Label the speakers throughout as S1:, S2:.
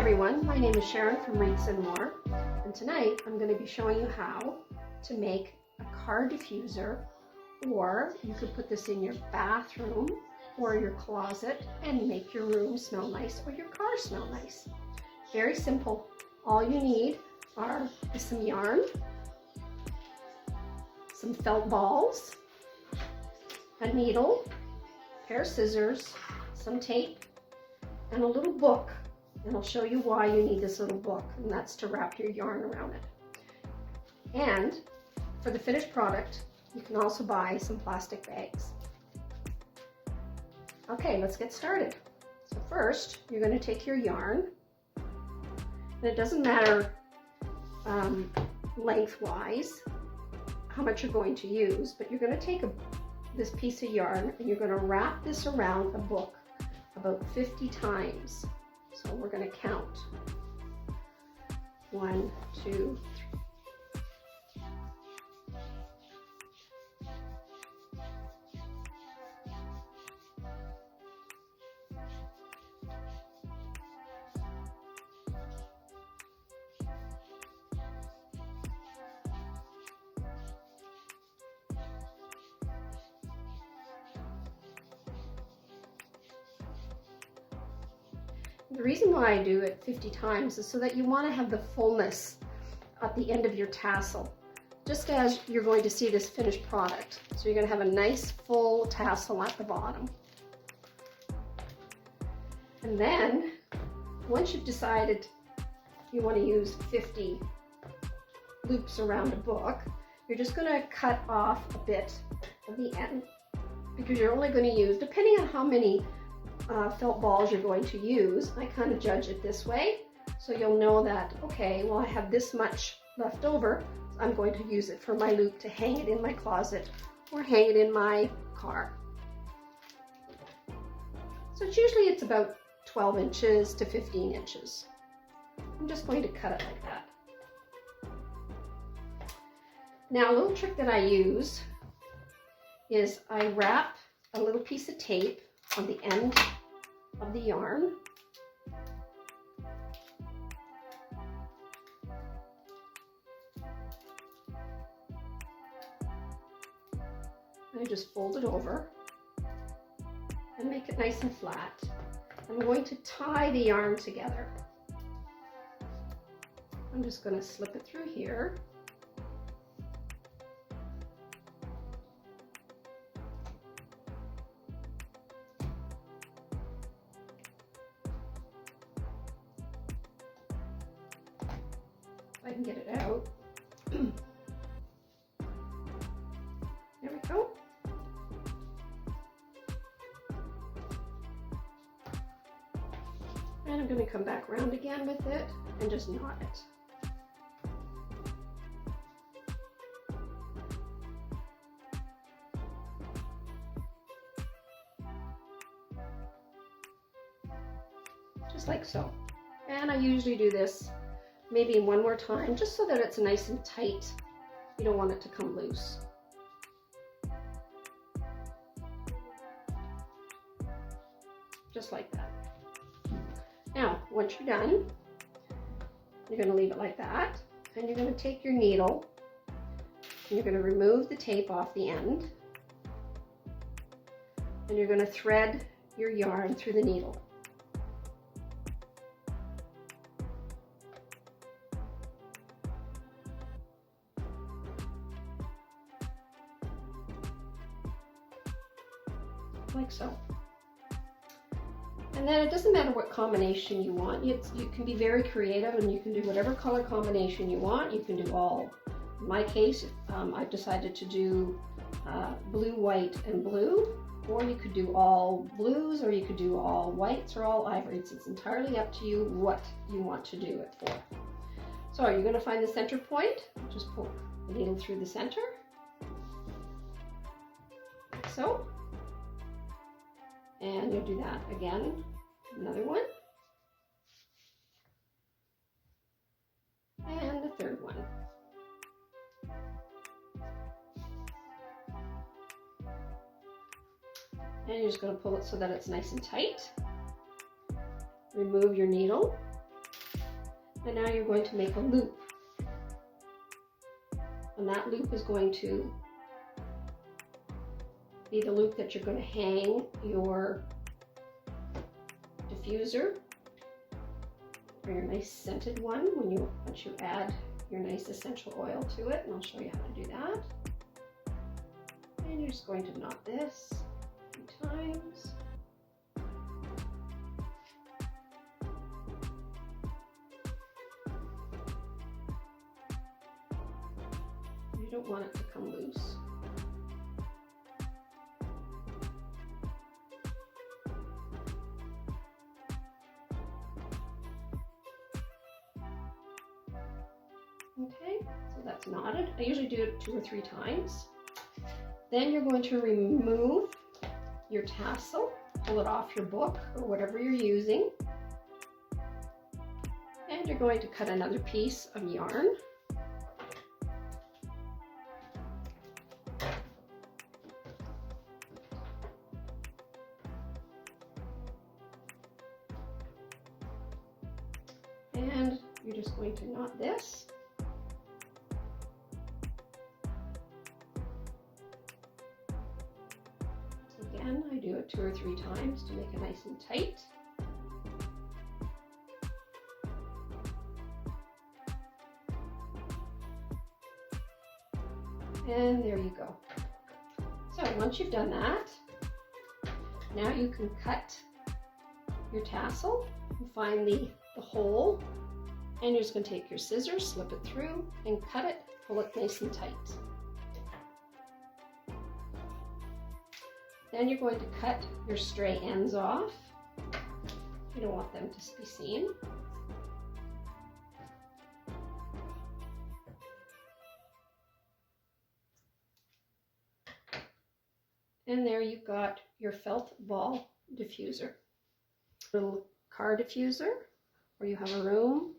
S1: everyone, my name is Sharon from Wreaths and More, and tonight I'm going to be showing you how to make a car diffuser, or you could put this in your bathroom or your closet and make your room smell nice or your car smell nice. Very simple. All you need is some yarn, some felt balls, a needle, a pair of scissors, some tape, and a little book. And I'll show you why you need this little book, and that's to wrap your yarn around it. And for the finished product, you can also buy some plastic bags. Okay, let's get started. So first, you're going to take your yarn, and it doesn't matter lengthwise how much you're going to use, but you're going to take this piece of yarn and you're going to wrap this around a book about 50 times. So we're going to count 1, 2, 3. The reason why I do it 50 times is so that you want to have the fullness at the end of your tassel, just as you're going to see this finished product. So you're going to have a nice full tassel at the bottom. And then, once you've decided you want to use 50 loops around a book, you're just going to cut off a bit of the end, because you're only going to use, depending on how many felt balls you're going to use, I kind of judge it this way, so you'll know that, okay, well, I have this much left over, so I'm going to use it for my loop to hang it in my closet or hang it in my car. So it's about 12 inches to 15 inches. I'm just going to cut it like that. Now, a little trick that I use is I wrap a little piece of tape on the end of the yarn. I just fold it over and make it nice and flat. I'm going to tie the yarn together. I'm just going to slip it through here. I can get it out. There we go. And I'm going to come back around again with it and just knot it. Just like so. And I usually do this maybe one more time, just so that it's nice and tight. You don't want it to come loose. Just like that. Now, once you're done, you're going to leave it like that, and you're going to take your needle, and you're going to remove the tape off the end, and you're going to thread your yarn through the needle. Like so. And then it doesn't matter what combination you want. You can be very creative, and you can do whatever color combination you want. You can do all. In my case, I've decided to do blue, white, and blue, or you could do all blues, or you could do all whites or all ivories. It's entirely up to you what you want to do it for. So you're going to find the center point. Just pull the needle through the center, like so. And you'll do that again, another one, and the third one. And you're just going to pull it so that it's nice and tight. Remove your needle. And now you're going to make a loop. And that loop is going to be the loop that you're going to hang your diffuser, or your nice scented one once you add your nice essential oil to it, and I'll show you how to do that. And you're just going to knot this a few times. You don't want it to come loose. Okay, so that's knotted. I usually do it 2 or 3 times. Then you're going to remove your tassel, pull it off your book or whatever you're using. And you're going to cut another piece of yarn. And you're just going to knot this. Again, I do it 2 or 3 times to make it nice and tight. And there you go. So once you've done that, now you can cut your tassel and find the hole, and you're just going to take your scissors, slip it through, and cut it, pull it nice and tight. Then you're going to cut your stray ends off. You don't want them to be seen. And there you've got your felt ball diffuser. Little car diffuser, or you have a room,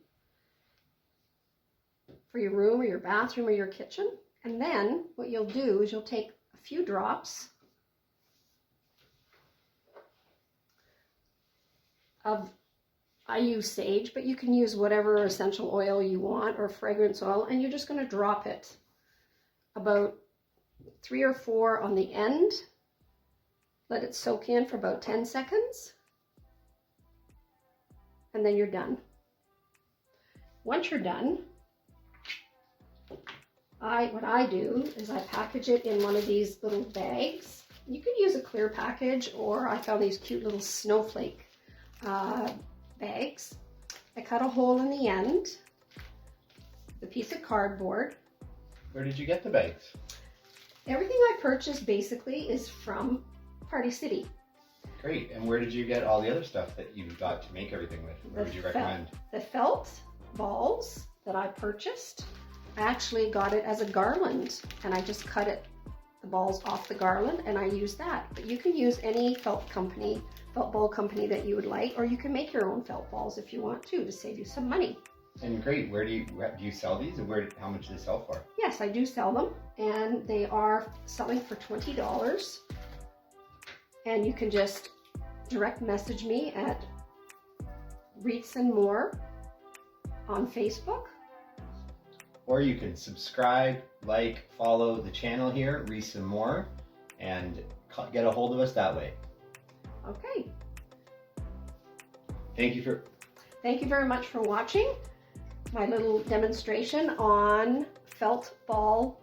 S1: for your room or your bathroom or your kitchen. And then what you'll do is you'll take a few drops of, I use sage, but you can use whatever essential oil you want or fragrance oil, and you're just going to drop it about 3 or 4 on the end. Let it soak in for about 10 seconds, and then you're done. Once you're done, what I do is I package it in one of these little bags. You could use a clear package, or I found these cute little snowflake bags. I cut a hole in the end, the piece of cardboard.
S2: Where did you get the bags?
S1: Everything I purchased basically is from Party City.
S2: Great. And where did you get all the other stuff that you got to make everything with? Where would you recommend?
S1: The felt balls that I purchased, I actually got it as a garland, and I just cut the balls off the garland, and I use that. But you can use any felt ball company that you would like, or you can make your own felt balls if you want to save you some money.
S2: And great. Where do you sell these, and how much do they sell for?
S1: Yes, I do sell them, and they are selling for $20. And you can just direct message me at Wreaths and More on Facebook.
S2: Or you can subscribe, like, follow the channel here, Wreaths and More, and get a hold of us that way.
S1: Okay.
S2: Thank you very much for watching my little demonstration on felt ball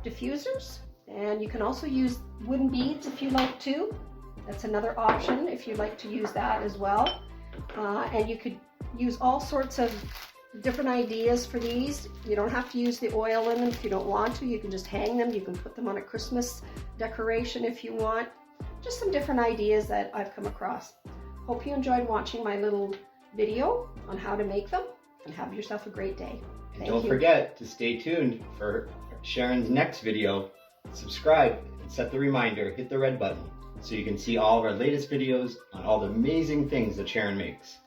S2: diffusers. And you can also use wooden beads if you like to. That's another option if you'd like to use that as well. And you could use all sorts of different ideas for these. You don't have to use the oil in them if you don't want to. You can just hang them. You can put them on a Christmas decoration if you want. Just some different ideas that I've come across. Hope you enjoyed watching my little video on how to make them, and have yourself a great day. And don't forget to stay tuned for Sharon's next video. Subscribe and set the reminder, hit the red button, so you can see all of our latest videos on all the amazing things that Sharon makes.